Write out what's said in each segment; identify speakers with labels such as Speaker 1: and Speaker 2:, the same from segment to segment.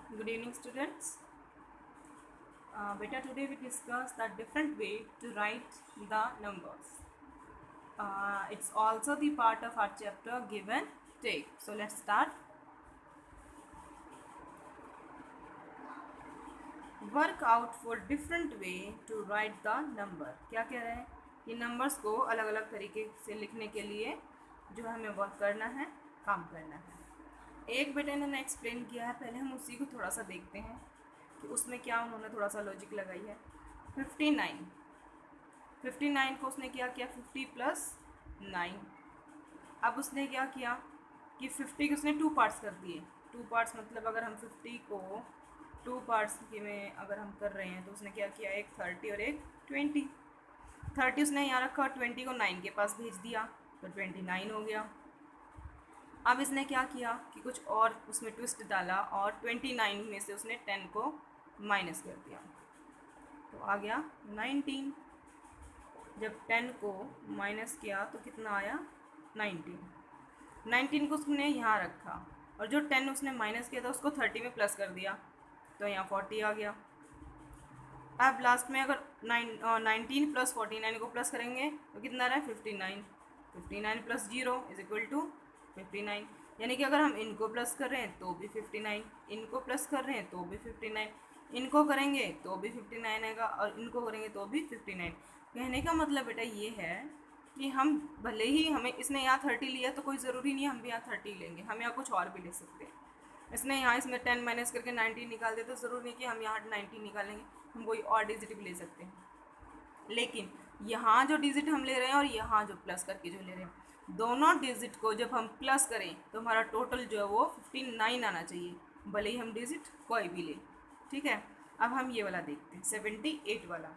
Speaker 1: Good evening, students. Beta, today we discuss the different way to write the numbers. It's also the part of our chapter give and take. So let's start. Work out for different way to write the number. क्या कह रहे हैं कि numbers को अलग अलग तरीके से लिखने के लिए जो हमें वर्क करना है, काम करना है। एक बेटे ने एक्सप्लेन किया है, पहले हम उसी को थोड़ा सा देखते हैं कि उसमें क्या उन्होंने थोड़ा सा लॉजिक लगाई है। 59 को उसने क्या किया, 50 प्लस 9। अब उसने क्या किया कि 50 के उसने 2 पार्ट्स कर दिए। 2 पार्ट्स मतलब अगर हम 50 को 2 पार्ट्स के में अगर हम कर रहे हैं तो उसने क्या किया, एक 30 और एक 20। 30 उसने यहाँ रखा और 20 को 9 के पास भेज दिया तो 29 हो गया। अब इसने क्या किया कि कुछ और उसमें ट्विस्ट डाला और 29 में से उसने 10 को माइनस कर दिया तो आ गया 19। जब 10 को माइनस किया तो कितना आया, 19 को उसने यहाँ रखा और जो 10 उसने माइनस किया था उसको 30 में प्लस कर दिया तो यहाँ 40 आ गया। अब लास्ट में अगर 19 प्लस 49 को प्लस करेंगे तो कितना रहा है, 59 प्लस 0 इज इक्वल टू 59। यानी कि अगर हम इनको प्लस कर रहे हैं तो भी 59, इनको प्लस कर रहे हैं तो भी 59, इनको करेंगे तो भी 59 आएगा और इनको करेंगे तो भी 59। कहने का मतलब बेटा ये है कि हम भले ही हमें इसने यहाँ 30 लिया तो कोई ज़रूरी नहीं है हम भी यहाँ 30 लेंगे, हम यहाँ कुछ और भी ले सकते हैं। इसने यहाँ इसमें 10 माइनस करके 19 निकाल दिया तो ज़रूरी नहीं कि हम यहाँ 19 निकालेंगे, हम कोई और डिजिट भी ले सकते हैं। लेकिन यहाँ जो डिजिट हम ले रहे हैं और यहाँ जो प्लस करके जो ले रहे हैं, दोनों डिजिट को जब हम प्लस करें तो हमारा टोटल जो है वो 59 आना चाहिए, भले ही हम डिजिट कोई भी ले। ठीक है, अब हम ये वाला देखते हैं 78 वाला।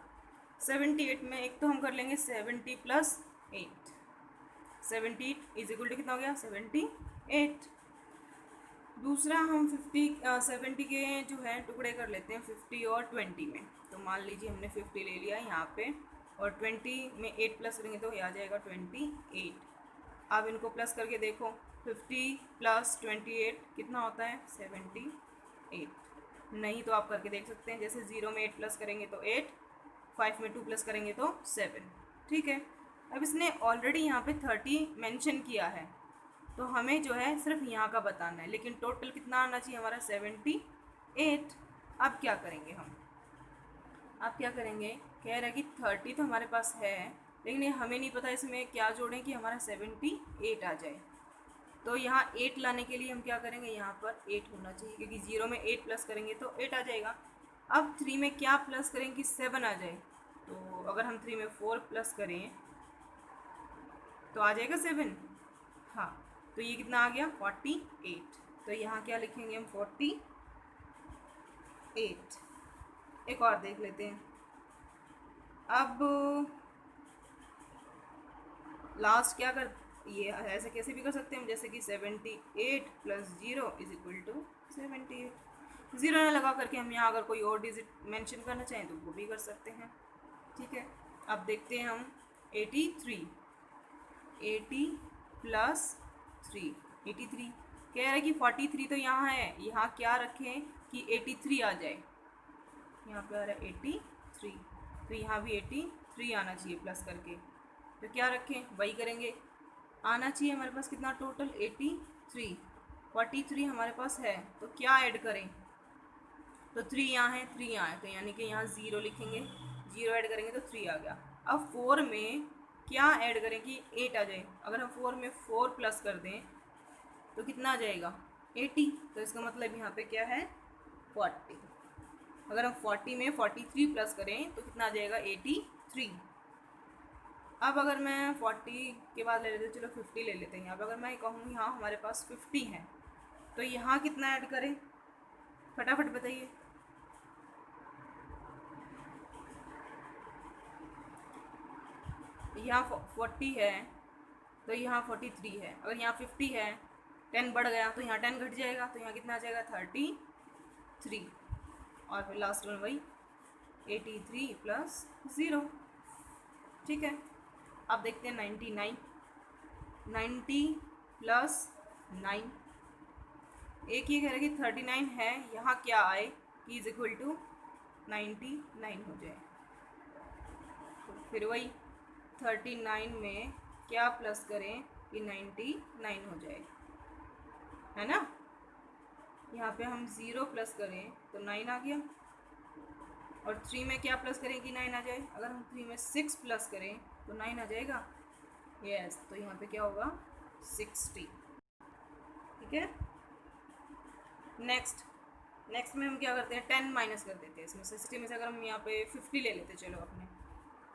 Speaker 1: 78 में एक तो हम कर लेंगे 70 प्लस 8। 78 इज इक्वल टू कितना हो गया, 78। दूसरा हम 70 के जो है टुकड़े कर लेते हैं 50 और 20 में। तो मान लीजिए हमने 50 ले लिया यहाँ पे और 20 में 8 प्लस करेंगे तो ये आ जाएगा 28। अब इनको प्लस करके देखो, 50 प्लस 28 कितना होता है, 78। नहीं तो आप करके देख सकते हैं, जैसे 0 में 8 प्लस करेंगे तो 8, 5 में 2 प्लस करेंगे तो 7। ठीक है, अब इसने ऑलरेडी यहाँ पे 30 मेंशन किया है तो हमें जो है सिर्फ यहाँ का बताना है, लेकिन टोटल कितना आना चाहिए हमारा, 78। अब क्या करेंगे हम, अब क्या करेंगे, कह रहे हैं कि 30 तो हमारे पास है लेकिन ये हमें नहीं पता इसमें क्या जोड़ें कि हमारा 78 आ जाए। तो यहाँ 8 लाने के लिए हम क्या करेंगे, यहाँ पर 8 होना चाहिए क्योंकि 0 में 8 प्लस करेंगे तो 8 आ जाएगा। अब 3 में क्या प्लस करें कि 7 आ जाए, तो अगर हम 3 में 4 प्लस करें तो आ जाएगा 7। हाँ, तो ये कितना आ गया, 48। तो यहाँ क्या लिखेंगे हम, 48। एक और देख लेते हैं। अब लास्ट क्या कर, ये ऐसे कैसे भी कर सकते हैं हम, जैसे कि 78 प्लस 0 इज इक्वल टू 78। 0 ना लगा करके हम यहाँ अगर कोई और डिजिट मेंशन करना चाहें तो वो भी कर सकते हैं। ठीक है, अब देखते हैं हम 83। 80 प्लस 3, 83। कह रहा है कि 43 तो यहाँ है, यहाँ क्या रखें कि 83 आ जाए। यहाँ पे आ रहा है 83 तो यहाँ भी 83 आना चाहिए प्लस करके। तो क्या रखें, वही करेंगे, आना चाहिए हमारे पास कितना टोटल, 83। 43 हमारे पास है तो क्या ऐड करें, तो 3 यहाँ है 3 यहाँ है तो यानी कि यहाँ 0 लिखेंगे, 0 ऐड करेंगे तो 3 आ गया। अब 4 में क्या ऐड करें कि 8 आ जाए, अगर हम 4 में 4 प्लस कर दें तो कितना आ जाएगा, 80। तो इसका मतलब यहाँ पे क्या है, 40। अगर हम 40 में 43 प्लस करें तो कितना आ जाएगा, 83। अब अगर मैं 40 के बाद ले लेते हैं, चलो 50 ले लेते हैं। अब अगर मैं कहूँ यहाँ हमारे पास 50 है तो यहाँ कितना ऐड करें, फटाफट बताइए। यहाँ 40 है तो यहाँ 43 है, अगर यहाँ 50 है 10 बढ़ गया तो यहाँ 10 घट जाएगा तो यहाँ कितना आ जाएगा, 33। और फिर लास्ट में वही 83 प्लस 0। ठीक है, अब देखते हैं 99। 90 प्लस 9, एक ये कह रहा है कि 39 है, यहाँ क्या आए कि इज इक्वल टू 99 हो जाए। तो फिर वही 39 में क्या प्लस करें कि 99 हो जाए, है ना। यहाँ पे हम 0 प्लस करें तो 9 आ गया, और 3 में क्या प्लस करें कि 9 आ जाए। अगर हम 3 में 6 प्लस करें तो 9 आ जाएगा। यस, तो यहाँ पे क्या होगा 60। ठीक है। नेक्स्ट में हम क्या करते हैं, 10 माइनस कर देते हैं इसमें। 60 में से अगर हम यहाँ पे 50 ले लेते, चलो अपने,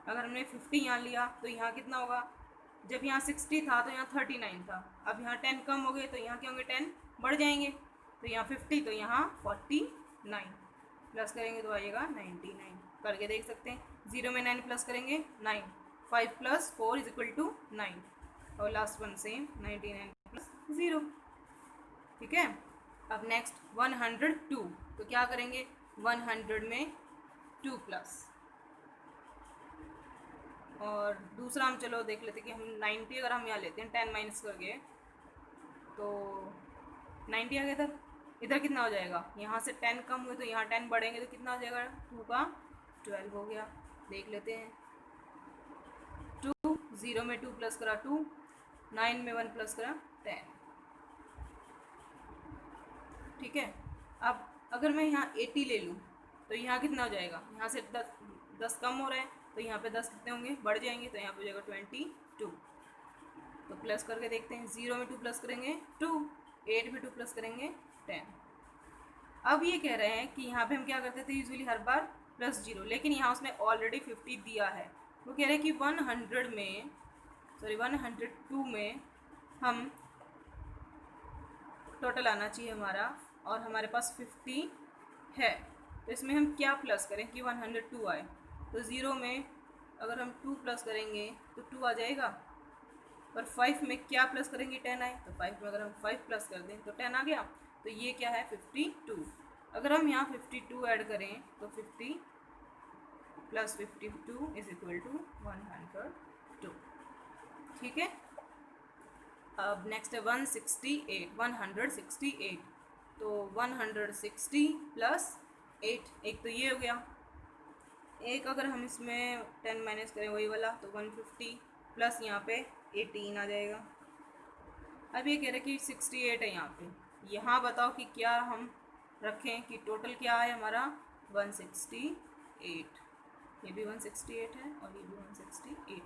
Speaker 1: अगर हमने 50 यहाँ लिया तो यहाँ कितना होगा, जब यहाँ 60 था तो यहाँ 39 था, अब यहाँ 10 कम हो गए तो यहाँ क्या होंगे 10 बढ़ जाएंगे, तो यहाँ 50 तो यहाँ 49 प्लस करेंगे तो आएगा 99। करके देख सकते हैं, 0 में 9 प्लस करेंगे 9, 5 प्लस 4 इज इक्वल टू 9, और लास्ट वन सेम 99 प्लस 0। ठीक है। अब नेक्स्ट 102, तो क्या करेंगे 100 में 2 प्लस, और दूसरा हम चलो देख लेते हैं कि हम 90 अगर हम यहाँ लेते हैं 10 माइनस करके तो 90 आ गया। इधर कितना हो जाएगा, यहाँ से 10 कम हुए तो यहाँ 10 बढ़ेंगे तो कितना हो जाएगा, 2 का 12 हो गया। देख लेते हैं, 2, 0 में 2 प्लस करा 2, 9 में 1 प्लस करा 10। ठीक है। अब अगर मैं यहाँ 80 ले लूँ तो यहाँ कितना हो जाएगा, यहाँ से 10 कम हो रहा है तो यहाँ पे 10 कितने होंगे, बढ़ जाएंगे, तो यहाँ पे हो जाएगा 22। तो प्लस करके देखते हैं, 0 में 2 प्लस करेंगे 2, 8 में 2 प्लस करेंगे 10। अब ये कह रहे हैं कि यहाँ पे हम क्या करते थे यूजुअली हर बार प्लस 0, लेकिन यहाँ उसमें ऑलरेडी 50 दिया है। वो कह रहे हैं कि 102 में हम टोटल आना चाहिए हमारा, और हमारे पास 50 है, तो इसमें हम क्या प्लस करें कि 102 आए। तो 0 में अगर हम 2 प्लस करेंगे तो 2 आ जाएगा, और 5 में क्या प्लस करेंगे 10 आए, तो 5 में अगर हम 5 प्लस कर दें तो 10 आ गया। तो ये क्या है 52। अगर हम यहाँ 52 ऐड करें तो 50 प्लस 52 इज इक्वल टू 102। ठीक है। अब नेक्स्ट है 168। तो 160 प्लस 8, एक तो ये हो गया, एक अगर हम इसमें 10 माइनस करें वही वाला तो 150 प्लस यहाँ पे 18 आ जाएगा। अब ये कह रहे कि 68 है यहाँ पे, यहाँ बताओ कि क्या हम रखें कि टोटल क्या है हमारा 168, ये भी 168 है और ये भी 168 है।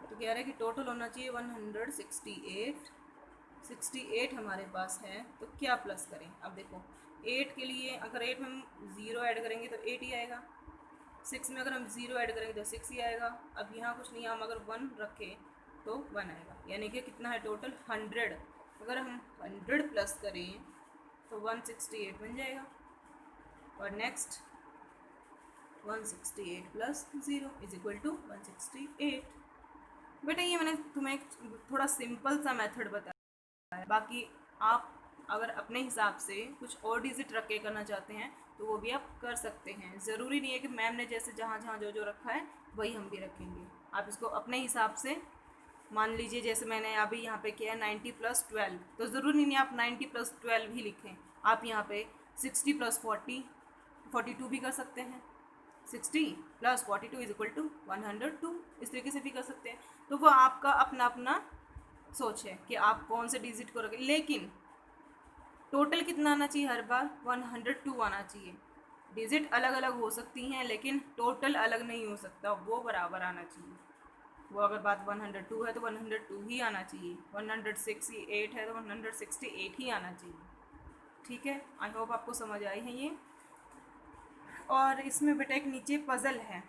Speaker 1: तो कह रहे हैं कि टोटल होना चाहिए 168 हमारे पास है, तो क्या प्लस करें। अब देखो 8 के लिए अगर 8 में हम 0 ऐड करेंगे तो 8 ही आएगा, 6 में अगर हम 0 ऐड करेंगे तो 6 ही आएगा। अब यहाँ कुछ नहीं, हम अगर 1 रखें तो 1 आएगा, यानी कि कितना है टोटल 100। अगर हम 100 प्लस करें तो 168 बन जाएगा। और next 168 plus 0 is equal to 168। बेटा ये मैंने तुम्हें एक थोड़ा सिंपल सा मेथड बताया है, बाकी आप अगर अपने हिसाब से कुछ और डिजिट रख के करना चाहते हैं तो वो भी आप कर सकते हैं। ज़रूरी नहीं है कि मैम ने जैसे जहाँ जहाँ जो जो रखा है वही हम भी रखेंगे। आप इसको अपने हिसाब से मान लीजिए, जैसे मैंने अभी यहाँ पे किया 90 प्लस 12, तो ज़रूरी नहीं आप 90 प्लस 12 ही लिखें, आप यहाँ पे 60 प्लस 42 भी कर सकते हैं। 60 प्लस 42 इज इक्वल टू 102, इस तरीके से भी कर सकते हैं। तो वो आपका अपना अपना सोच है कि आप कौन से डिजिट को रखें, लेकिन टोटल कितना आना चाहिए हर बार 102 आना चाहिए। डिजिट अलग अलग हो सकती हैं लेकिन टोटल अलग नहीं हो सकता, वो बराबर आना चाहिए। वो अगर बात 102 है तो 102 ही आना चाहिए, 168 है तो 168 ही आना चाहिए। ठीक है, आई होप आपको समझ आई है ये। और इसमें बेटा एक नीचे पज़ल है,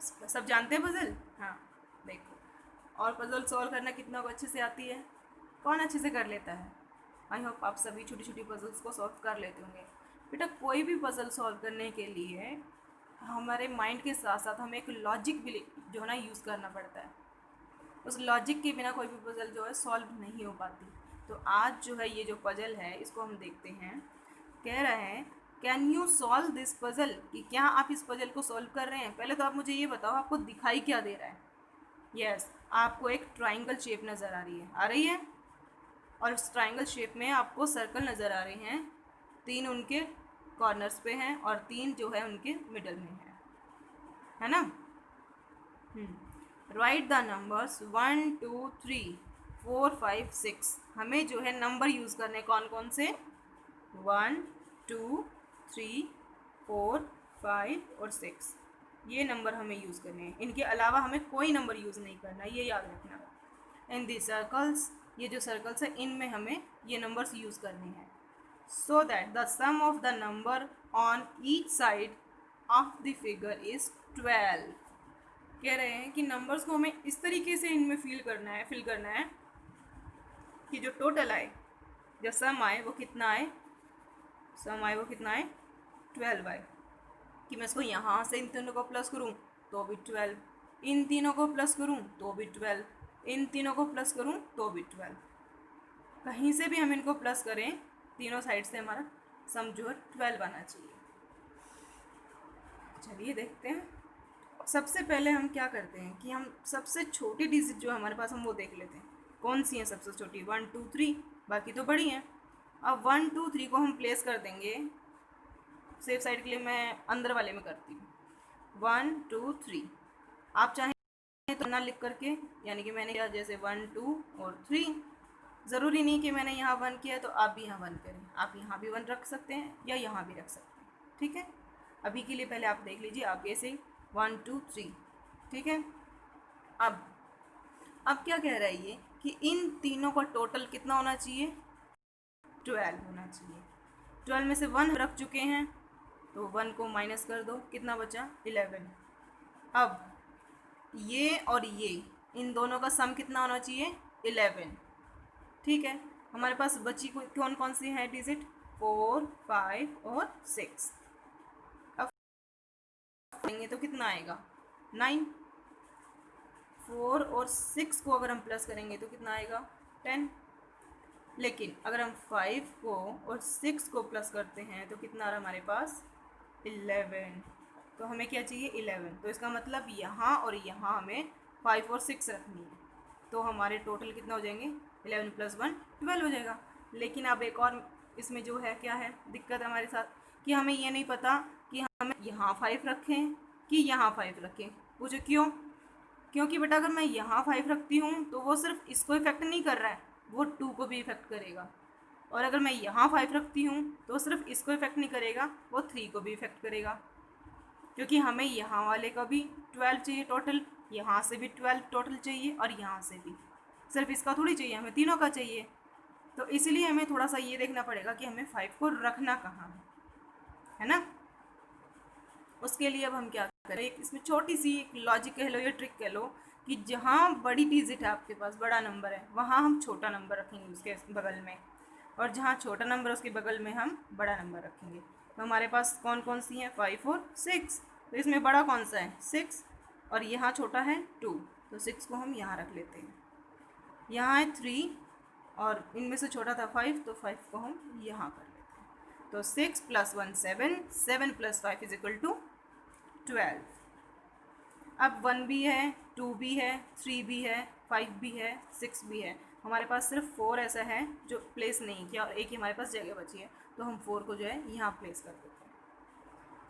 Speaker 1: सब जानते हैं पज़ल? हाँ देखो, और पज़ल सॉल्व करना कितना को अच्छे से आती है, कौन अच्छे से कर लेता है? आई होप आप सभी छोटी छोटी पज़ल्स को सॉल्व कर लेते होंगे। बेटा कोई भी पज़ल सॉल्व करने के लिए हमारे माइंड के साथ साथ हमें एक लॉजिक भी जो है ना यूज़ करना पड़ता है। उस लॉजिक के बिना कोई भी पज़ल जो है सॉल्व नहीं हो पाती। तो आज जो है ये जो पज़ल है इसको हम देखते हैं। कह रहे हैं can you solve this puzzle, कि क्या आप इस पज़ल को सॉल्व कर रहे हैं। पहले तो आप मुझे ये बताओ आपको दिखाई क्या दे रहा है। यस, आपको एक ट्राइंगल शेप नज़र आ रही है, आ रही है। और इस ट्राइंगल शेप में आपको सर्कल नज़र आ रहे हैं, 3 उनके कॉर्नर्स पे हैं और 3 जो है उनके मिडल में है ना। Right the numbers 1 2 3 4 5 6। हमें जो है नंबर यूज़ करने कौन कौन से, 1 2 3 4 5 और 6, ये नंबर हमें यूज़ करने हैं। इनके अलावा हमें कोई नंबर यूज़ नहीं करना, ये याद रखना। इन दी सर्कल्स, ये जो सर्कल्स है इनमें हमें ये नंबर्स यूज़ करने हैं। So that the sum of the number on each side of the figure is 12। कह रहे हैं कि नंबर्स को हमें इस तरीके से इनमें फिल करना है कि जो टोटल आए, जो सम आए वो कितना आए, 12 आए। कि मैं इसको यहाँ से इन तीनों को प्लस करूँ तो भी 12, इन तीनों को प्लस करूँ तो भी 12, इन तीनों को प्लस करूँ तो भी 12। कहीं से भी हम इनको प्लस करें, तीनों साइड से हमारा सम जो है 12 आना चाहिए। चलिए देखते हैं। सबसे पहले हम क्या करते हैं कि हम सबसे छोटी डिजिट जो हमारे पास हम वो देख लेते हैं, कौन सी है सबसे छोटी, 1 2 3, बाकी तो बड़ी हैं। अब 1 2 3 को हम प्लेस कर देंगे, सेफ साइड के लिए मैं अंदर वाले में करती हूँ, 1 2 3। आप चाहें तो ना लिख करके, यानी कि मैंने किया जैसे 1 2 और 3, ज़रूरी नहीं कि मैंने यहाँ 1 किया तो आप भी यहाँ 1 करें, आप यहाँ भी 1 रख सकते हैं या यहाँ भी रख सकते हैं, ठीक है। अभी के लिए पहले आप देख लीजिए, आप ऐसे 1 2 3, ठीक है। अब क्या कह रहा है ये कि इन तीनों का टोटल कितना होना चाहिए, 12 होना चाहिए। 12 में से 1 रख चुके हैं तो 1 को माइनस कर दो, कितना बचा, 11। अब ये और ये, इन दोनों का सम कितना होना चाहिए, 11, ठीक है। हमारे पास बची कौन कौन सी है डिजिट, 4 5 और 6। अब करेंगे तो कितना आएगा, 9। 4 और 6 को अगर हम प्लस करेंगे तो कितना आएगा, 10। लेकिन अगर हम 5 को और 6 को प्लस करते हैं तो कितना आ रहा हमारे पास, 11। तो हमें क्या चाहिए, 11। तो इसका मतलब यहाँ और यहाँ हमें 5 और 6 रखनी है, तो हमारे टोटल कितना हो जाएंगे, 11 + 1 12 हो जाएगा। लेकिन अब एक और इसमें जो है क्या है दिक्कत हमारे साथ, कि हमें ये नहीं पता कि हमें यहाँ 5 रखें कि यहाँ 5 रखें। पूछो क्यों, क्योंकि बेटा अगर मैं यहाँ 5 रखती हूँ तो वो सिर्फ इसको इफेक्ट नहीं कर रहा है, वो 2 को भी इफेक्ट करेगा। और अगर मैं यहाँ 5 रखती हूँ तो सिर्फ इसको इफेक्ट नहीं करेगा, वो 3 को भी इफेक्ट करेगा। क्योंकि हमें यहाँ वाले का भी 12 चाहिए टोटल, यहाँ से भी 12 टोटल चाहिए और यहाँ से भी, सिर्फ इसका थोड़ी चाहिए, हमें तीनों का चाहिए। तो इसलिए हमें थोड़ा सा ये देखना पड़ेगा कि हमें 5 को रखना कहाँ है ना। उसके लिए अब हम क्या करें, इसमें छोटी सी एक लॉजिक कह लो या ट्रिक कह लो कि जहाँ बड़ी डिजिट है आपके पास, बड़ा नंबर है, वहाँ हम छोटा नंबर रखेंगे उसके बगल में, और जहाँ छोटा नंबर है उसके बगल में हम बड़ा नंबर रखेंगे। तो हमारे पास कौन कौन सी हैं, 5 और 6। तो इसमें बड़ा कौन सा है, 6, और यहाँ छोटा है 2, तो 6 को हम यहाँ रख लेते हैं। यहाँ है 3 और इनमें से छोटा था 5, तो 5 को हम यहाँ कर लेते हैं। तो 6 + 1 7, 7 + 5 = 12। अब 1 भी है, 2 भी है, 3 भी है, 5 भी है, 6 भी है। हमारे पास सिर्फ 4 ऐसा है जो प्लेस नहीं किया और एक ही हमारे पास जगह बची है, तो हम 4 को जो है यहाँ प्लेस कर देते हैं।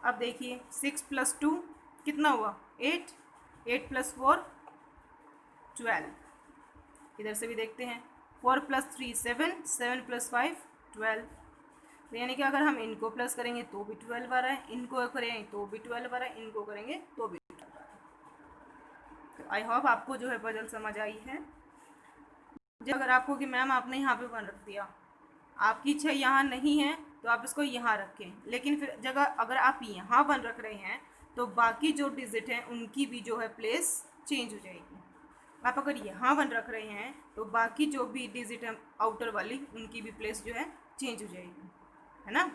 Speaker 1: अब देखिए 6 + 2 कितना हुआ, 8, 8 + 4 12। इधर से भी देखते हैं, 4 + 3 7, 7 + 5 12। तो यानी कि अगर हम इनको प्लस करेंगे तो भी 12 आ रहा है, इनको करेंगे तो भी 12 आ रहा है, इनको करेंगे तो भी 12 आ रहा है। तो आई होप आपको जो है पजल समझ आई है। जब अगर आपको कि मैम आपने यहाँ पे 1 रख दिया, आपकी इच्छा यहाँ नहीं है तो आप इसको यहाँ रखें, लेकिन फिर जगह अगर आप यहाँ 1 रख रहे हैं तो बाकी जो डिजिट हैं उनकी भी जो है प्लेस चेंज हो जाएगी। आप अगर यहाँ 1 रख रहे हैं तो बाकी जो भी डिजिट है आउटर वाली, उनकी भी प्लेस जो है चेंज हो जाएगी, है ना।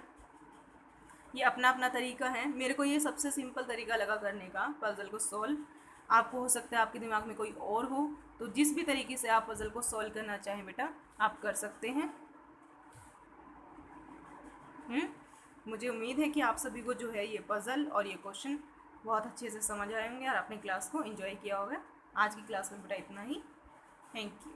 Speaker 1: ये अपना अपना तरीका है, मेरे को ये सबसे सिंपल तरीका लगा करने का पजल को सॉल्व। आपको हो सकता है आपके दिमाग में कोई और हो, तो जिस भी तरीके से आप पजल को सॉल्व करना चाहें बेटा आप कर सकते हैं। मुझे उम्मीद है कि आप सभी को जो है ये पजल और ये क्वेश्चन बहुत अच्छे से समझ आए होंगे और अपनी क्लास को एंजॉय किया होगा। आज की क्लास में बेटा इतना ही। Thank you.